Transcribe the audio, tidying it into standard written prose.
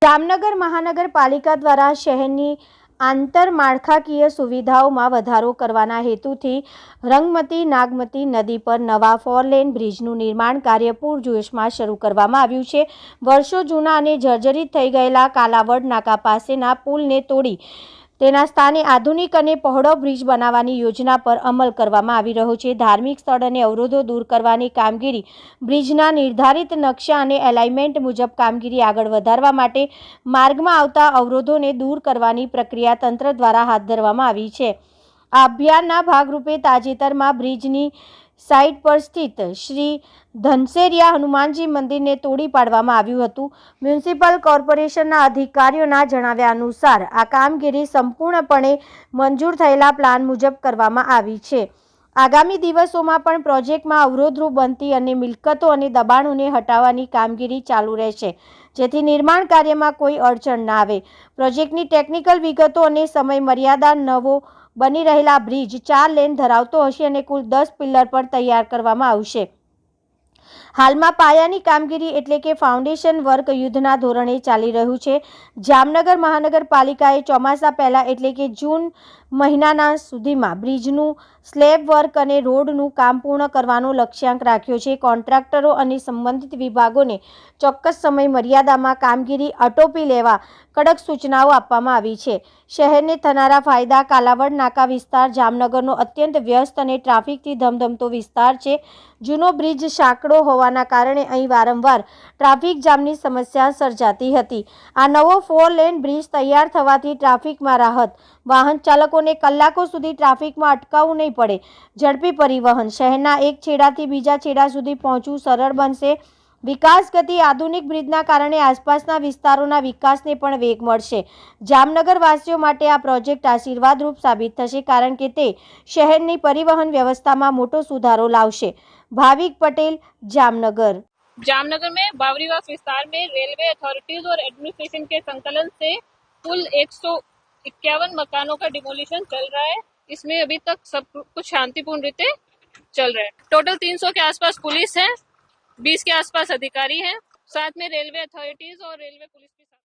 જામનગર મહાનગરપાલિકા દ્વારા શહેરની આંતરમાળખાકીય સુવિધાઓમાં વધારો કરવાના હેતુથી રંગમતી નાગમતી નદી પર નવા 4 લેન બ્રિજનું નિર્માણ કાર્ય પૂરજોશમાં શરૂ કરવામાં આવ્યું છે। વર્ષો જૂના અને જર્જરિત થઈ ગયેલા કાલાવડ નાકા પાસેના પુલને તોડી તેના સ્થાને આધુનિક અને પહોળો બ્રિજ બનાવવાની યોજના પર અમલ કરવામાં આવી રહ્યો છે। ધાર્મિક સ્થળ અને અવરોધો દૂર કરવાની કામગીરી બ્રિજના નિર્ધારિત નકશા અને એલાઇનમેન્ટ મુજબ કામગીરી આગળ વધારવા માટે માર્ગમાં આવતા અવરોધોને દૂર કરવાની પ્રક્રિયા તંત્ર દ્વારા હાથ ધરવામાં આવી છે। આ અભિયાનના ભાગરૂપે તાજેતરમાં બ્રિજની સાઇટ પર સ્થિત શ્રી ધનસેરિયા હનુમાનજી મંદિરને તોડી પાડવામાં આવ્યું હતું। મ્યુનિસિપલ કોર્પોરેશનના અધિકારીઓના જણાવ્યા અનુસાર આ કામગીરી સંપૂર્ણપણે મંજૂર થયેલા પ્લાન મુજબ કરવામાં આવી છે। આગામી દિવસોમાં પણ પ્રોજેક્ટમાં અવરોધરૂપ બનતી અને મિલકતો અને દબાણોને હટાવવાની કામગીરી ચાલુ રહેશે, જેથી નિર્માણ કાર્યમાં કોઈ અડચણ ના આવે। પ્રોજેક્ટની ટેકનિકલ વિગતો અને સમય મર્યાદા નવો બની રહેલા બ્રિજ 4 લેન ધરાવતો હશે અને કુલ 10 પિલ્લર પર તૈયાર કરવામાં આવશે। હાલમાં પાયાની કામગીરી એટલે કે ફાઉન્ડેશન વર્ક યુદ્ધના ધોરણે ચાલી રહ્યું છે। જામનગર મહાનગરપાલિકાએ ચોમાસા પહેલા એટલે કે જૂન મહિનાના સુધીમાં બ્રિજનું સ્લેબ વર્ક અને રોડનું કામ પૂર્ણ કરવાનો લક્ષ્યાંક રાખ્યો છે। કોન્ટ્રાક્ટરો અને સંબંધિત વિભાગોને ચોક્કસ સમય મર્યાદામાં કામગીરી આટોપી લેવા કડક સૂચનાઓ આપવામાં આવી છે। શહેરને થનારા ફાયદા: કાલાવડ નાકા વિસ્તાર જામનગરનો અત્યંત વ્યસ્ત અને ટ્રાફિકથી ધમધમતો વિસ્તાર છે। જૂનો બ્રિજ સાંકડો હોવાના કારણે અહીં વારંવાર ટ્રાફિક જામની સમસ્યા સર્જાતી હતી। આ નવો 4 લેન બ્રિજ તૈયાર થવાથી ટ્રાફિકમાં રાહત, વાહન ચાલકોને કલાકો સુધી ટ્રાફિકમાં અટકાવવું નહીં પડે, ઝડપી પરિવહન, શહેરના એક છેડાથી બીજા છેડા સુધી પહોંચવું સરળ બનશે। વિકાસ ગતિ: આધુનિક બ્રિજના કારણે આસપાસના વિસ્તારોના વિકાસને પણ વેગ મળશે। જામનગર વાસીઓ માટે આ પ્રોજેક્ટ આશીર્વાદરૂપ સાબિત થશે, કારણ કે તે શહેરની પરિવહન વ્યवस्था में मोटो सुधारो लावशे। भाविक पटेल, जामनगर। जामनगर में बावरीवास विस्तार में रेलवे अथॉरिटीज और एडमिनिस्ट्रेशन के संकलन से कुल 151 मकानों का डिमोलिशन चल रहा है। इसमें अभी तक सब कुछ शांतिपूर्ण रीते चल रहा है। टोटल 300 के आसपास पुलिस है, 20 के आसपास अधिकारी हैं, साथ में रेलवे अथॉरिटीज और रेलवे पुलिस